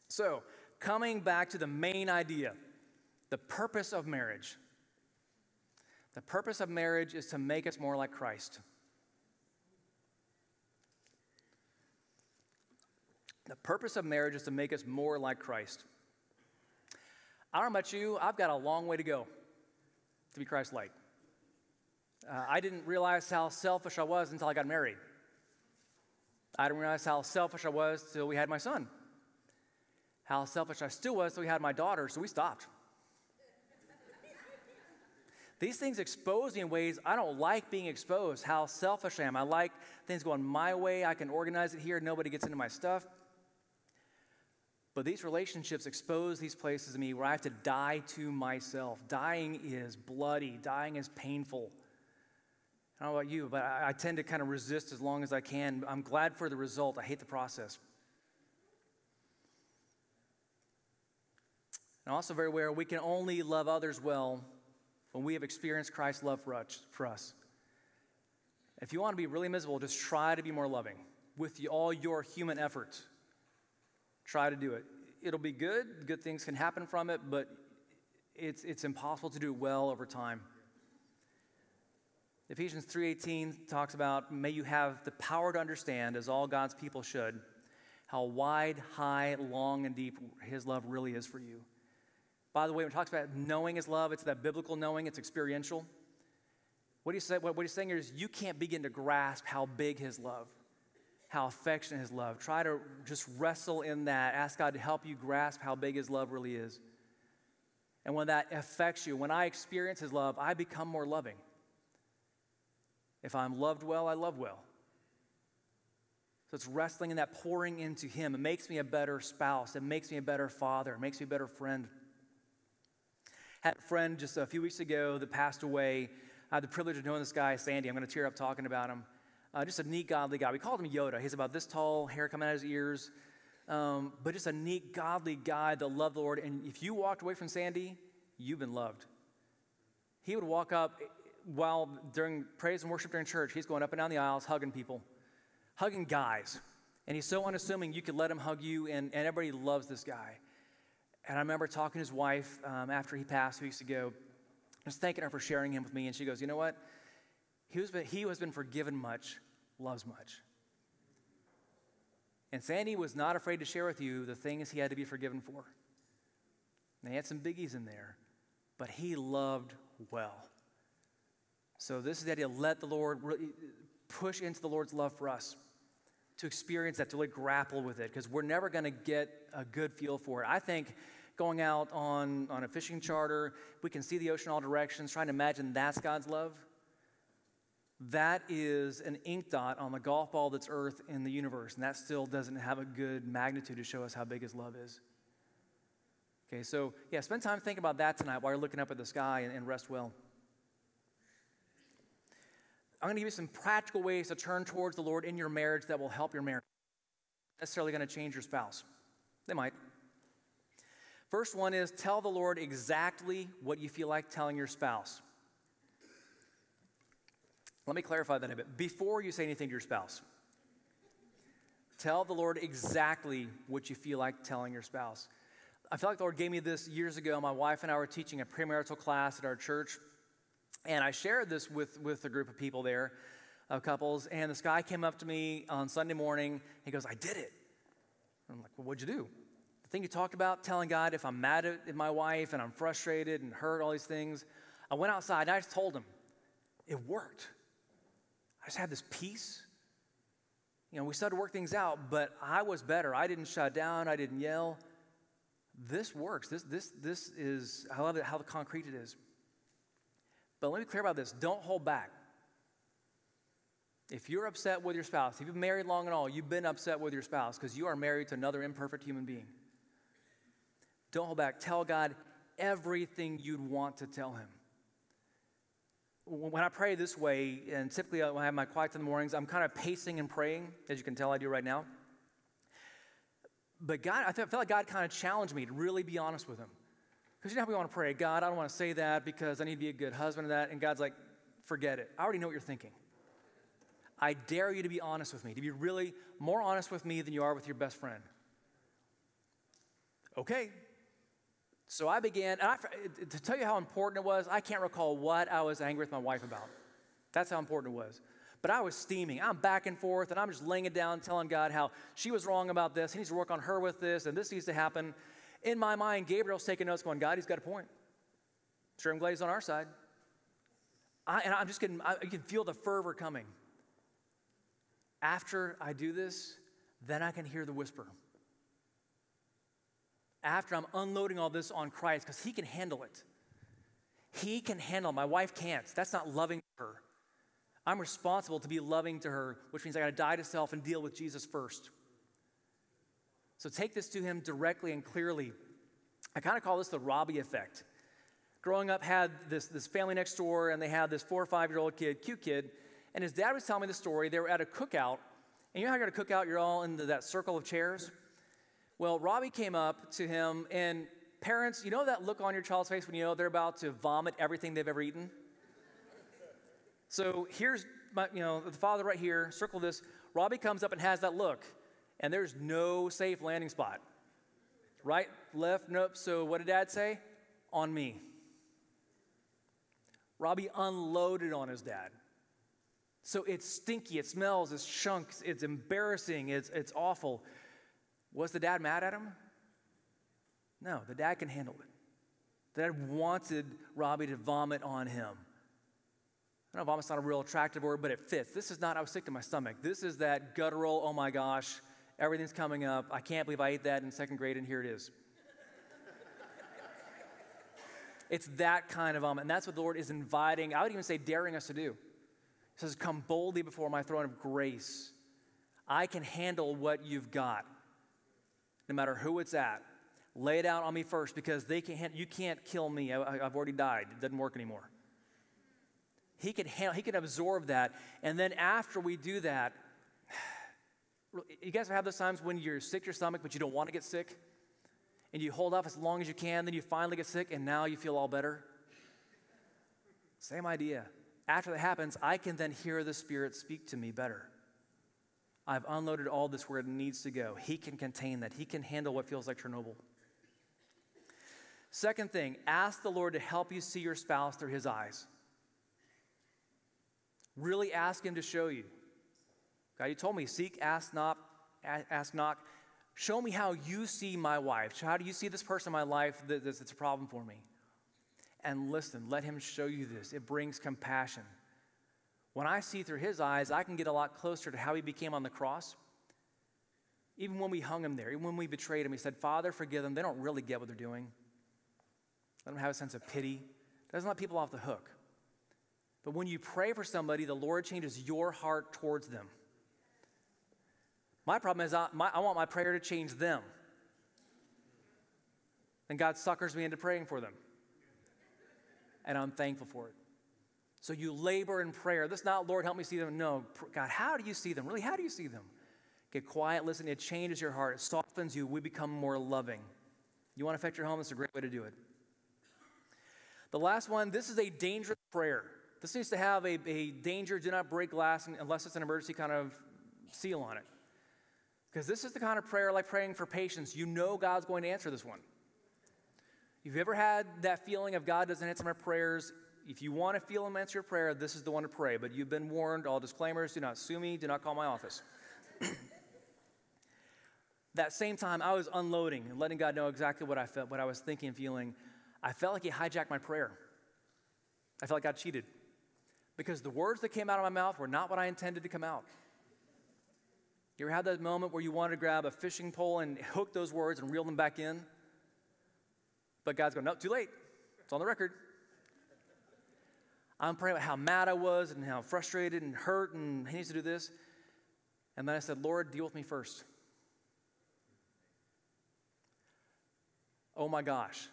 So, coming back to the main idea, the purpose of marriage. The purpose of marriage is to make us more like Christ. The purpose of marriage is to make us more like Christ. I don't know about you, I've got a long way to go to be Christ-like. I didn't realize how selfish I was until I got married. I didn't realize how selfish I was till we had my son. How selfish I still was till we had my daughter, so we stopped. These things expose me in ways I don't like being exposed, how selfish I am. I like things going my way. I can organize it here. Nobody gets into my stuff. But these relationships expose these places in me where I have to die to myself. Dying is bloody. Dying is painful. I don't know about you, but I tend to kind of resist as long as I can. I'm glad for the result. I hate the process. And I'm also very aware we can only love others well when we have experienced Christ's love for us. If you want to be really miserable, just try to be more loving with all your human efforts. Try to do it. It'll be good. Good things can happen from it, but it's impossible to do it well over time. Ephesians 3:18 talks about, may you have the power to understand, as all God's people should, how wide, high, long, and deep his love really is for you. By the way, when it talks about knowing his love, it's that biblical knowing, it's experiential. What he's saying here is you can't begin to grasp how big his love, how affectionate his love. Try to just wrestle in that. Ask God to help you grasp how big his love really is. And when that affects you, when I experience his love, I become more loving. If I'm loved well, I love well. So it's wrestling in that, pouring into him. It makes me a better spouse. It makes me a better father. It makes me a better friend. Had a friend just a few weeks ago that passed away. I had the privilege of knowing this guy, Sandy. I'm going to tear up talking about him. Just a neat, godly guy. We called him Yoda. He's about this tall, hair coming out of his ears. But just a neat, godly guy that loved the Lord. And if you walked away from Sandy, you've been loved. He would walk up while during praise and worship during church. He's going up and down the aisles, hugging people, hugging guys. And he's so unassuming, you could let him hug you, and everybody loves this guy. And I remember talking to his wife after he passed 2 weeks ago, just thanking her for sharing him with me. And she goes, you know what? He who has been forgiven much loves much. And Sandy was not afraid to share with you the things he had to be forgiven for. And he had some biggies in there, but he loved well. So this is the idea, let the Lord really push into the Lord's love for us, to experience that, to really grapple with it, because we're never going to get a good feel for it. I think going out on a fishing charter, we can see the ocean all directions, trying to imagine that's God's love. That is an ink dot on the golf ball that's Earth in the universe, and that still doesn't have a good magnitude to show us how big his love is. Okay, so yeah, spend time thinking about that tonight while you're looking up at the sky and rest well. I'm going to give you some practical ways to turn towards the Lord in your marriage that will help your marriage. Not necessarily going to change your spouse. They might. First one is tell the Lord exactly what you feel like telling your spouse. Let me clarify that a bit. Before you say anything to your spouse, tell the Lord exactly what you feel like telling your spouse. I feel like the Lord gave me this years ago. My wife and I were teaching a premarital class at our church. And I shared this with a group of people there, couples, and this guy came up to me on Sunday morning. He goes, I did it. I'm like, well, what'd you do? The thing you talked about, telling God if I'm mad at my wife and I'm frustrated and hurt, all these things. I went outside and I just told him, it worked. I just had this peace. You know, we started to work things out, but I was better. I didn't shut down. I didn't yell. This works. This is, I love it, how concrete it is. But let me be clear about this. Don't hold back. If you're upset with your spouse, if you've been married long and all, you've been upset with your spouse because you are married to another imperfect human being. Don't hold back. Tell God everything you'd want to tell him. When I pray this way, and typically when I have my quiet in the mornings, I'm kind of pacing and praying, as you can tell I do right now. But God, I feel like God kind of challenged me to really be honest with him. Because you know how we want to pray, God, I don't want to say that because I need to be a good husband to that. And God's like, forget it. I already know what you're thinking. I dare you to be honest with me, to be really more honest with me than you are with your best friend. Okay. So I began, and to tell you how important it was, I can't recall what I was angry with my wife about. That's how important it was. But I was steaming. I'm back and forth, and I'm just laying it down, telling God how she was wrong about this. He needs to work on her with this, and this needs to happen. In my mind, Gabriel's taking notes going, God, he's got a point. Sure, I'm glad he's on our side. I'm just getting, you can feel the fervor coming. After I do this, then I can hear the whisper. After I'm unloading all this on Christ, because he can handle it. He can handle it. My wife can't. That's not loving her. I'm responsible to be loving to her, which means I got to die to self and deal with Jesus first. So take this to him directly and clearly. I kind of call this the Robbie effect. Growing up, had this family next door, and they had this 4 or 5-year-old kid, cute kid, and his dad was telling me the story. They were at a cookout, and you know how you're at a cookout, you're all in that circle of chairs? Well, Robbie came up to him, and parents, you know that look on your child's face when you know they're about to vomit everything they've ever eaten? So here's the father right here, circle this. Robbie comes up and has that look, and there's no safe landing spot. Right, left, nope. So what did Dad say? On me. Robbie unloaded on his dad. So it's stinky, it smells, it's chunks, it's embarrassing, it's awful. Was the dad mad at him? No, the dad can handle it. The dad wanted Robbie to vomit on him. I know vomit's not a real attractive word, but it fits. This is not, I was sick to my stomach. This is that guttural, oh my gosh, everything's coming up. I can't believe I ate that in 2nd grade, and here it is. It's that kind of vomit, and that's what the Lord is inviting, I would even say daring us to do. He says, come boldly before my throne of grace. I can handle what you've got, no matter who it's at. Lay it out on me first, because you can't kill me. I've already died. It doesn't work anymore. He can absorb that. And then after we do that, you guys have those times when you're sick to your stomach, but you don't want to get sick? And you hold off as long as you can, then you finally get sick, and now you feel all better? Same idea. After that happens, I can then hear the Spirit speak to me better. I've unloaded all this where it needs to go. He can contain that. He can handle what feels like Chernobyl. Second thing, ask the Lord to help you see your spouse through his eyes. Really ask him to show you. God, you told me, seek, ask, knock. Show me how you see my wife. How do you see this person in my life that's a problem for me? And listen, let him show you this. It brings compassion. When I see through his eyes, I can get a lot closer to how he became on the cross. Even when we hung him there, even when we betrayed him, he said, Father, forgive them. They don't really get what they're doing. Let them have a sense of pity. Doesn't let people off the hook. But when you pray for somebody, the Lord changes your heart towards them. My problem is I want my prayer to change them. And God suckers me into praying for them. And I'm thankful for it. So you labor in prayer. This is not, Lord, help me see them. No, God, how do you see them? Really, how do you see them? Get quiet, listen. It changes your heart. It softens you. We become more loving. You want to affect your home? It's a great way to do it. The last one, this is a dangerous prayer. This needs to have a danger, do not break glass unless it's an emergency kind of seal on it. Because this is the kind of prayer like praying for patience. You know God's going to answer this one. If you've ever had that feeling of God doesn't answer my prayers, if you want to feel him answer your prayer, this is the one to pray. But you've been warned, all disclaimers, do not sue me, do not call my office. That same time, I was unloading and letting God know exactly what I felt, what I was thinking and feeling. I felt like he hijacked my prayer. I felt like God cheated. Because the words that came out of my mouth were not what I intended to come out. You ever had that moment where you wanted to grab a fishing pole and hook those words and reel them back in? But God's going, no, too late. It's on the record. I'm praying about how mad I was and how frustrated and hurt and he needs to do this. And then I said, Lord, deal with me first. Oh my gosh.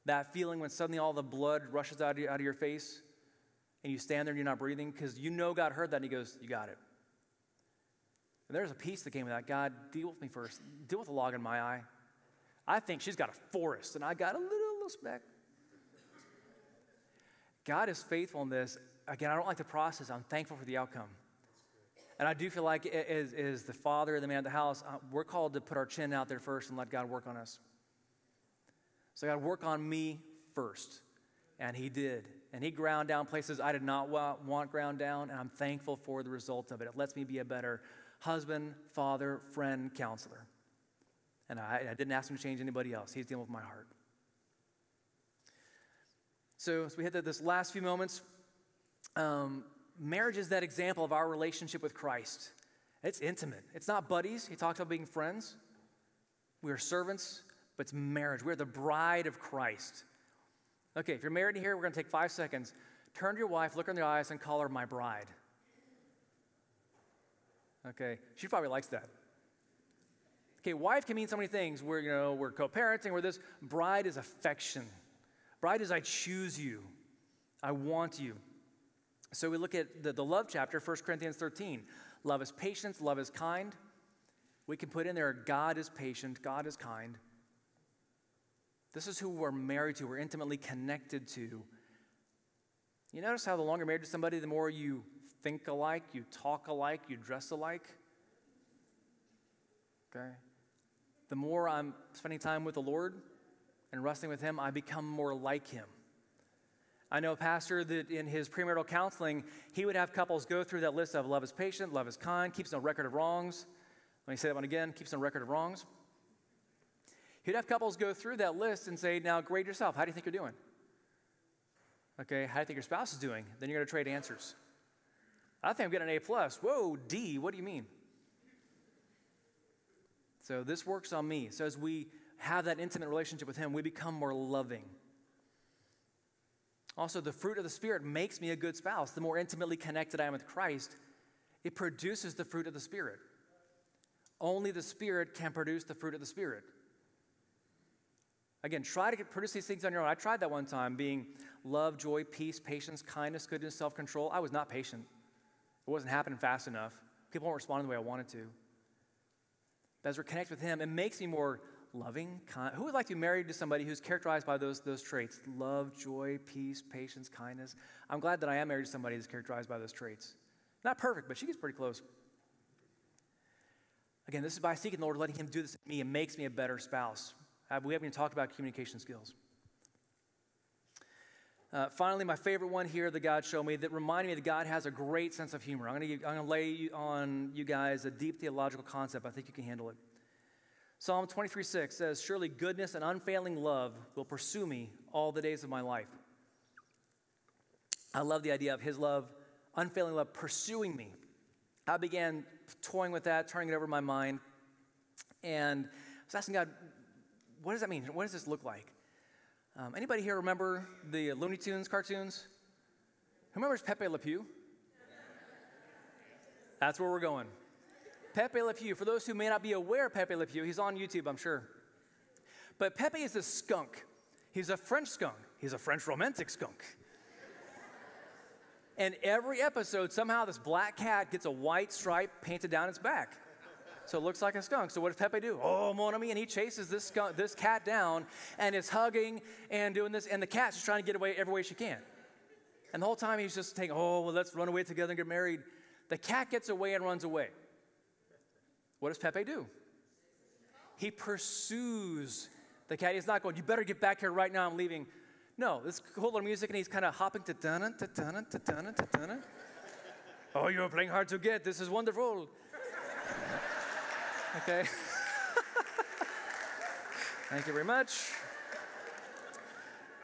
That feeling when suddenly all the blood rushes out of your face and you stand there and you're not breathing because you know God heard that and he goes, you got it. And there's a peace that came with that. God, deal with me first. Deal with the log in my eye. I think she's got a forest and I got a little speck. God is faithful in this. Again, I don't like the process. I'm thankful for the outcome. And I do feel like as the father, the man of the house, we're called to put our chin out there first and let God work on us. So God, work on me first. And he did. And he ground down places I did not want ground down, and I'm thankful for the result of it. It lets me be a better husband, father, friend, counselor. And I didn't ask him to change anybody else. He's dealing with my heart. So as we hit this last few moments, marriage is that example of our relationship with Christ. It's intimate. It's not buddies. He talks about being friends. We are servants, but it's marriage. We're the bride of Christ. Okay, if you're married in here, we're going to take 5 seconds. Turn to your wife, look her in the eyes, and call her my bride. Okay, she probably likes that. Okay, wife can mean so many things. We're co-parenting, we're this. Bride is affection. Bride is I choose you. I want you. So we look at the love chapter, 1 Corinthians 13. Love is patience, love is kind. We can put in there, God is patient, God is kind. This is who we're married to, we're intimately connected to. You notice how the longer you're married to somebody, the more you think alike, you talk alike, you dress alike? Okay? The more I'm spending time with the Lord and wrestling with Him, I become more like Him. I know a pastor that in his premarital counseling, he would have couples go through that list of love is patient, love is kind, keeps no record of wrongs. Let me say that one again, keeps no record of wrongs. He'd have couples go through that list and say, now grade yourself. How do you think you're doing? Okay, how do you think your spouse is doing? Then you're going to trade answers. I think I'm getting an A+. Whoa, D, what do you mean? So this works on me. So as we have that intimate relationship with Him, we become more loving. Also, the fruit of the Spirit makes me a good spouse. The more intimately connected I am with Christ, it produces the fruit of the Spirit. Only the Spirit can produce the fruit of the Spirit. Again, try to produce these things on your own. I tried that one time, being love, joy, peace, patience, kindness, goodness, self-control. I was not patient. It wasn't happening fast enough. People weren't responding the way I wanted to. But as we're connected with Him, it makes me more loving, kind. Who would like to be married to somebody who's characterized by those traits? Love, joy, peace, patience, kindness. I'm glad that I am married to somebody that's characterized by those traits. Not perfect, but she gets pretty close. Again, this is by seeking the Lord, letting Him do this to me. It makes me a better spouse. We haven't even talked about communication skills. Finally, my favorite one here that God showed me that reminded me that God has a great sense of humor. I'm going to lay on you guys a deep theological concept. I think you can handle it. Psalm 23:6 says, surely goodness and unfailing love will pursue me all the days of my life. I love the idea of His love, unfailing love, pursuing me. I began toying with that, turning it over in my mind, and I was asking God, what does that mean? What does this look like? Anybody here remember the Looney Tunes cartoons? Who remembers Pepe Le Pew? That's where we're going. Pepe Le Pew. For those who may not be aware of Pepe Le Pew, he's on YouTube, I'm sure. But Pepe is a skunk. He's a French skunk. He's a French romantic skunk. And every episode, somehow this black cat gets a white stripe painted down its back. So it looks like a skunk. So what does Pepe do? Oh, mon ami, and he chases this cat down and is hugging and doing this, and the cat's just trying to get away every way she can. And the whole time he's just thinking, oh, well, let's run away together and get married. The cat gets away and runs away. What does Pepe do? He pursues the cat. He's not going, you better get back here right now, I'm leaving. No, this cool little music, and he's kind of hopping to dun to dun to dun to dun. Oh, you're playing hard to get. This is wonderful. Okay. Thank you very much.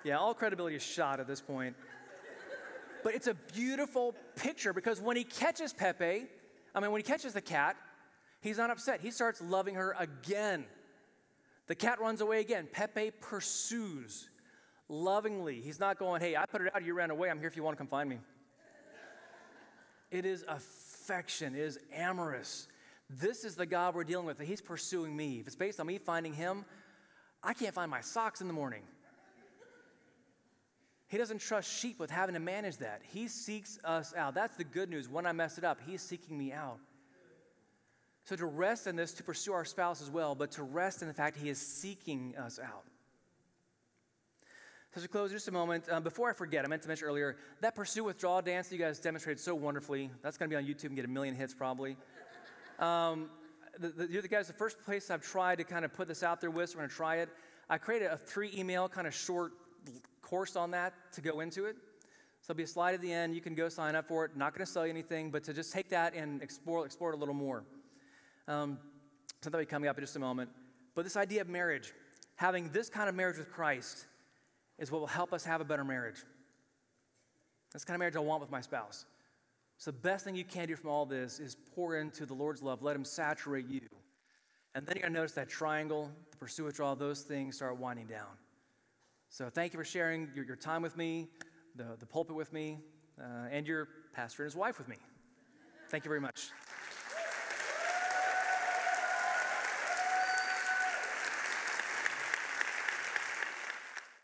Yeah, all credibility is shot at this point. But it's a beautiful picture because when he catches when he catches the cat, he's not upset. He starts loving her again. The cat runs away again. Pepe pursues lovingly. He's not going, hey, I put it out, you ran away. I'm here if you want to come find me. It is affection. It is amorous. This is the God we're dealing with. He's pursuing me. If it's based on me finding Him, I can't find my socks in the morning. He doesn't trust sheep with having to manage that. He seeks us out. That's the good news. When I mess it up, He's seeking me out. So to rest in this, to pursue our spouse as well, but to rest in the fact He is seeking us out. So to close just a moment, before I forget, I meant to mention earlier, that pursue withdrawal dance that you guys demonstrated so wonderfully, that's going to be on YouTube and get 1 million hits probably. You're the guys, the first place I've tried to kind of put this out there with, so we're going to try it. I created a 3-email kind of short course on that to go into it. So there'll be a slide at the end. You can go sign up for it. Not going to sell you anything, but to just take that and explore it a little more. So that'll be coming up in just a moment. But this idea of marriage, having this kind of marriage with Christ is what will help us have a better marriage. That's the kind of marriage I want with my spouse. So the best thing you can do from all this is pour into the Lord's love. Let Him saturate you. And then you're going to notice that triangle, the pursue, withdrawal, those things start winding down. So thank you for sharing your time with me, the pulpit with me, and your pastor and his wife with me. Thank you very much.